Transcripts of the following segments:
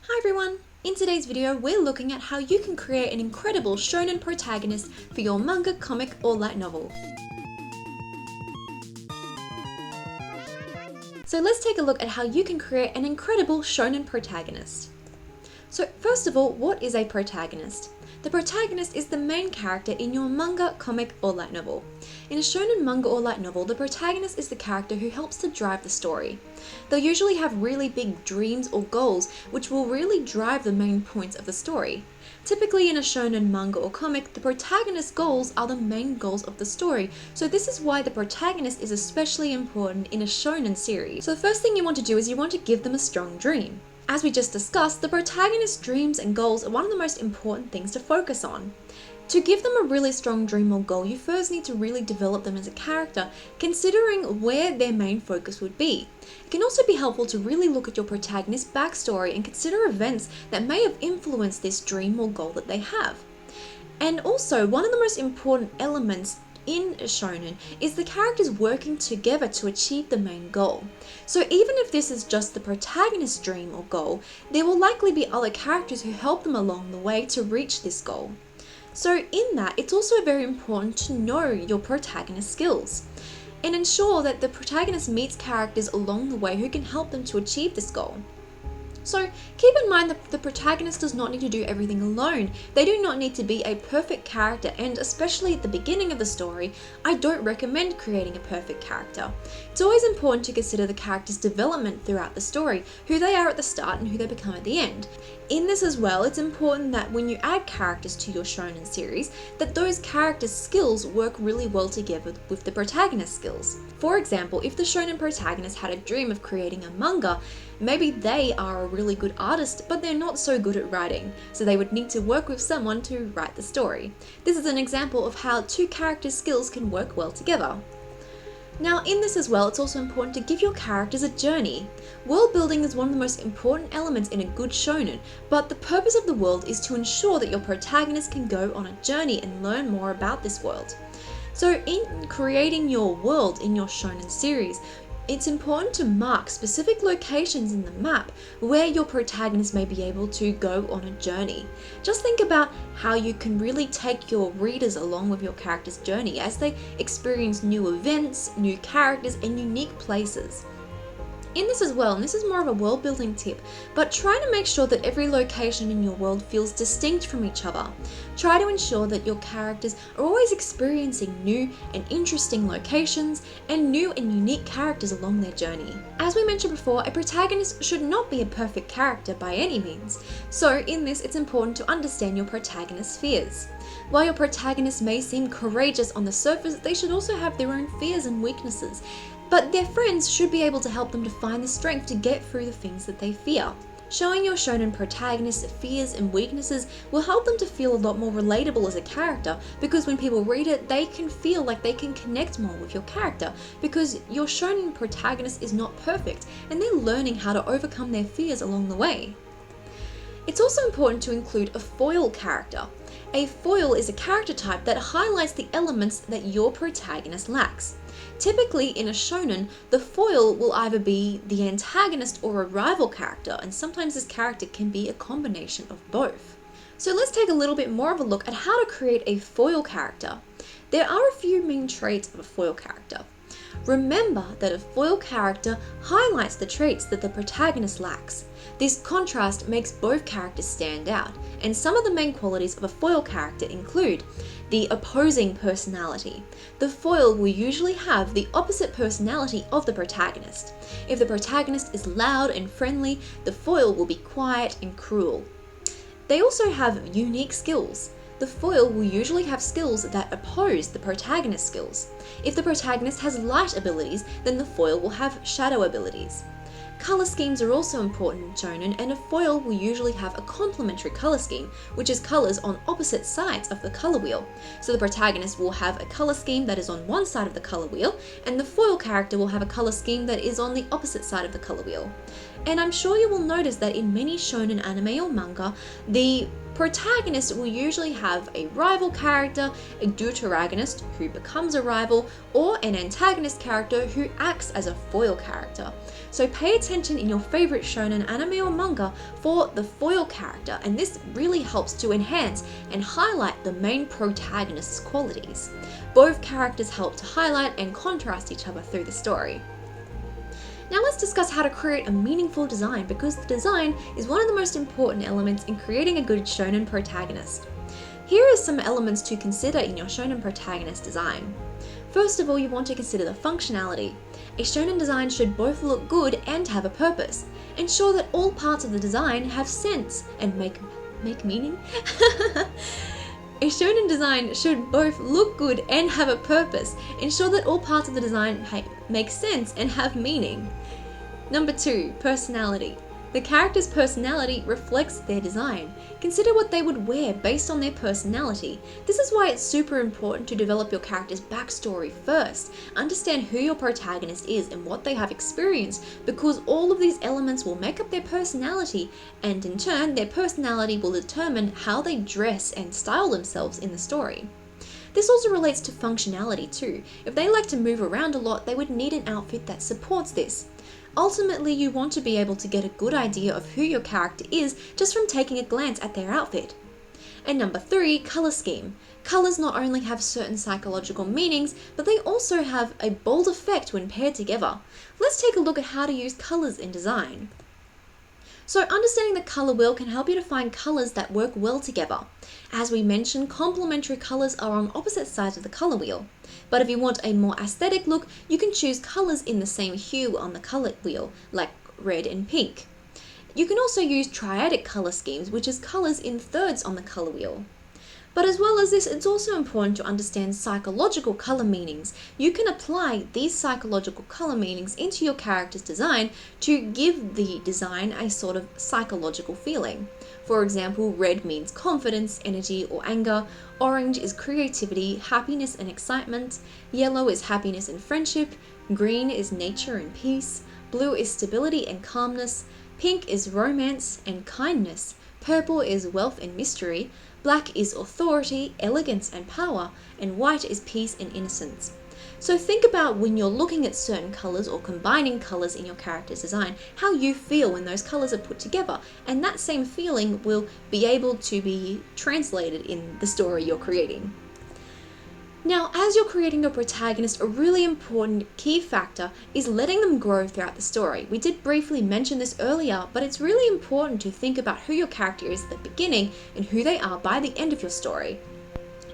Hi everyone! In today's video, we're looking at how you can create an incredible shonen protagonist for your manga, comic, or light novel. So let's take a look at how you can create an incredible shonen protagonist. So first of all, what is a protagonist? The protagonist is the main character in your manga, comic, or light novel. In a shonen manga or light novel, the protagonist is the character who helps to drive the story. They'll usually have really big dreams or goals which will really drive the main points of the story. Typically in a shonen manga or comic, the protagonist's goals are the main goals of the story, so this is why the protagonist is especially important in a shonen series. So the first thing you want to do is you want to give them a strong dream. As we just discussed, the protagonist's dreams and goals are one of the most important things to focus on. To give them a really strong dream or goal, you first need to really develop them as a character, considering where their main focus would be. It can also be helpful to really look at your protagonist's backstory and consider events that may have influenced this dream or goal that they have. And also, one of the most important elements in a shonen is the characters working together to achieve the main goal. So even if this is just the protagonist's dream or goal, there will likely be other characters who help them along the way to reach this goal. So in that, it's also very important to know your protagonist's skills and ensure that the protagonist meets characters along the way who can help them to achieve this goal. So keep in mind that the protagonist does not need to do everything alone. They do not need to be a perfect character, and especially at the beginning of the story, I don't recommend creating a perfect character. It's always important to consider the character's development throughout the story, who they are at the start and who they become at the end. In this as well, it's important that when you add characters to your shonen series, that those characters' skills work really well together with the protagonist's skills. For example, if the shonen protagonist had a dream of creating a manga, maybe they are a really good artist, but they're not so good at writing, so they would need to work with someone to write the story. This is an example of how two characters' skills can work well together. Now in this as well, it's also important to give your characters a journey. World building is one of the most important elements in a good shonen, but the purpose of the world is to ensure that your protagonist can go on a journey and learn more about this world. So in creating your world in your shonen series, it's important to mark specific locations in the map where your protagonist may be able to go on a journey. Just think about how you can really take your readers along with your character's journey as they experience new events, new characters, and unique places. In this as well, and this is more of a world building tip, but try to make sure that every location in your world feels distinct from each other. Try to ensure that your characters are always experiencing new and interesting locations and new and unique characters along their journey. As we mentioned before, a protagonist should not be a perfect character by any means. So in this, it's important to understand your protagonist's fears. While your protagonist may seem courageous on the surface, they should also have their own fears and weaknesses. But their friends should be able to help them to find the strength to get through the things that they fear. Showing your shonen protagonist's fears and weaknesses will help them to feel a lot more relatable as a character, because when people read it, they can feel like they can connect more with your character, because your shonen protagonist is not perfect and they're learning how to overcome their fears along the way. It's also important to include a foil character. A foil is a character type that highlights the elements that your protagonist lacks. Typically in a shonen, the foil will either be the antagonist or a rival character, and sometimes this character can be a combination of both. So let's take a little bit more of a look at how to create a foil character. There are a few main traits of a foil character. Remember that a foil character highlights the traits that the protagonist lacks. This contrast makes both characters stand out, and some of the main qualities of a foil character include the opposing personality. The foil will usually have the opposite personality of the protagonist. If the protagonist is loud and friendly, the foil will be quiet and cruel. They also have unique skills. The foil will usually have skills that oppose the protagonist's skills. If the protagonist has light abilities, then the foil will have shadow abilities. Color schemes are also important in shonen, and a foil will usually have a complementary color scheme, which is colors on opposite sides of the color wheel. So the protagonist will have a color scheme that is on one side of the color wheel, and the foil character will have a color scheme that is on the opposite side of the color wheel. And I'm sure you will notice that in many shonen anime or manga, the protagonists will usually have a rival character, a deuteragonist who becomes a rival, or an antagonist character who acts as a foil character. So pay attention in your favorite shonen anime or manga for the foil character, and this really helps to enhance and highlight the main protagonist's qualities. Both characters help to highlight and contrast each other through the story. Now let's discuss how to create a meaningful design, because the design is one of the most important elements in creating a good shonen protagonist. Here are some elements to consider in your shonen protagonist design. First of all, you want to consider the functionality. A shonen design should both look good and have a purpose. Ensure that all parts of the design have sense and make meaning. A shonen design should both look good and have a purpose. Ensure that all parts of the design make sense and have meaning. Number 2, personality. The character's personality reflects their design. Consider what they would wear based on their personality. This is why it's super important to develop your character's backstory first. Understand who your protagonist is and what they have experienced, because all of these elements will make up their personality, and in turn, their personality will determine how they dress and style themselves in the story. This also relates to functionality too. If they like to move around a lot, they would need an outfit that supports this. Ultimately, you want to be able to get a good idea of who your character is just from taking a glance at their outfit. And number 3, color scheme. Colors not only have certain psychological meanings, but they also have a bold effect when paired together. Let's take a look at how to use colors in design. So understanding the color wheel can help you to find colors that work well together. As we mentioned, complementary colors are on opposite sides of the color wheel. But if you want a more aesthetic look, you can choose colors in the same hue on the color wheel, like red and pink. You can also use triadic color schemes, which is colors in thirds on the color wheel. But as well as this, it's also important to understand psychological color meanings. You can apply these psychological color meanings into your character's design to give the design a sort of psychological feeling. For example, red means confidence, energy, or anger. Orange is creativity, happiness, and excitement. Yellow is happiness and friendship. Green is nature and peace. Blue is stability and calmness. Pink is romance and kindness. Purple is wealth and mystery. Black is authority, elegance, and power, and white is peace and innocence. So think about when you're looking at certain colors or combining colors in your character's design, how you feel when those colors are put together, and that same feeling will be able to be translated in the story you're creating. Now, as you're creating your protagonist, a really important key factor is letting them grow throughout the story. We did briefly mention this earlier, but it's really important to think about who your character is at the beginning and who they are by the end of your story.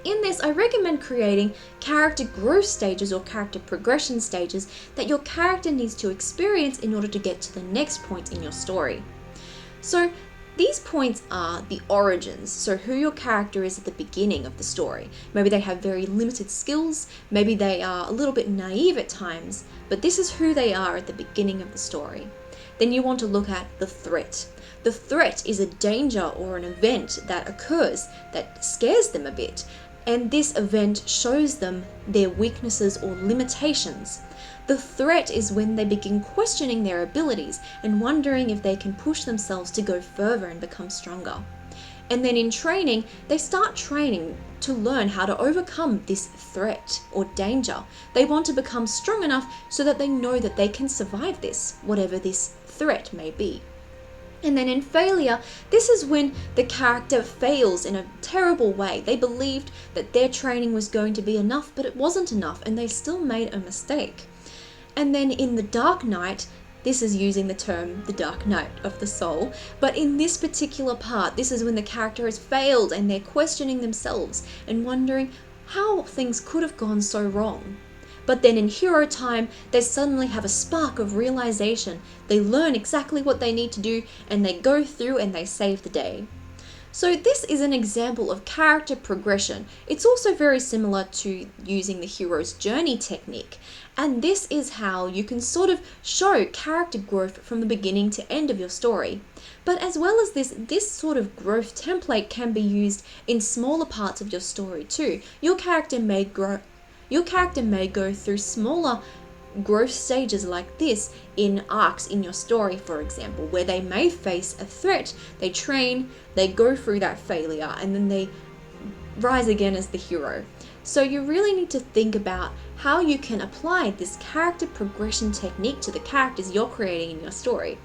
In this, I recommend creating character growth stages or character progression stages that your character needs to experience in order to get to the next point in your story. So, these points are the origins, so who your character is at the beginning of the story. Maybe they have very limited skills, maybe they are a little bit naive at times, but this is who they are at the beginning of the story. Then you want to look at the threat. The threat is a danger or an event that occurs that scares them a bit, and this event shows them their weaknesses or limitations. The threat is when they begin questioning their abilities and wondering if they can push themselves to go further and become stronger. And then in training, they start training to learn how to overcome this threat or danger. They want to become strong enough so that they know that they can survive this, whatever this threat may be. And then in failure, this is when the character fails in a terrible way. They believed that their training was going to be enough, but it wasn't enough, and they still made a mistake. And then in the Dark Night, this is using the term the Dark Night of the Soul, but in this particular part, this is when the character has failed and they're questioning themselves and wondering how things could have gone so wrong. But then in Hero Time, they suddenly have a spark of realization. They learn exactly what they need to do and they go through and they save the day. So this is an example of character progression. It's also very similar to using the hero's journey technique. And this is how you can sort of show character growth from the beginning to end of your story. But as well as this sort of growth template can be used in smaller parts of your story too. Your character may go through smaller growth stages like this in arcs in your story, for example, where they may face a threat, they train, they go through that failure, and then they rise again as the hero. So you really need to think about how you can apply this character progression technique to the characters you're creating in your story.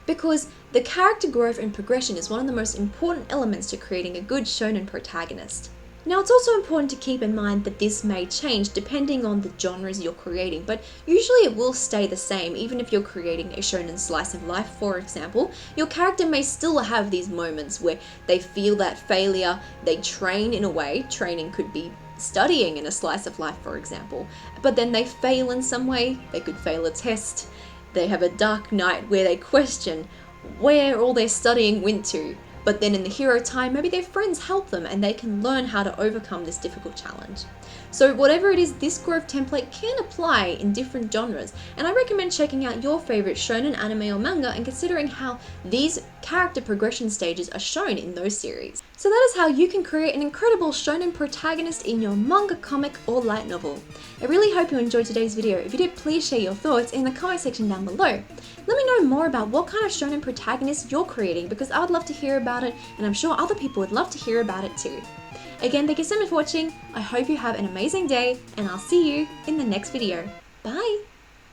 Because the character growth and progression is one of the most important elements to creating a good shonen protagonist. Now, it's also important to keep in mind that this may change depending on the genres you're creating, but usually it will stay the same. Even if you're creating a shonen slice of life, for example, your character may still have these moments where they feel that failure, they train in a way. Training could be studying in a slice of life, for example, but then they fail in some way. They could fail a test. They have a dark night where they question where all their studying went to. But then in the hero time, maybe their friends help them and they can learn how to overcome this difficult challenge. So whatever it is, this growth template can apply in different genres, and I recommend checking out your favorite shonen anime or manga and considering how these character progression stages are shown in those series. So that is how you can create an incredible shonen protagonist in your manga, comic, or light novel. I really hope you enjoyed today's video. If you did, please share your thoughts in the comment section down below. Let me know more about what kind of shonen protagonist you're creating, because I would love to hear about it, and I'm sure other people would love to hear about it too. Again, thank you so much for watching. I hope you have an amazing day, and I'll see you in the next video. Bye!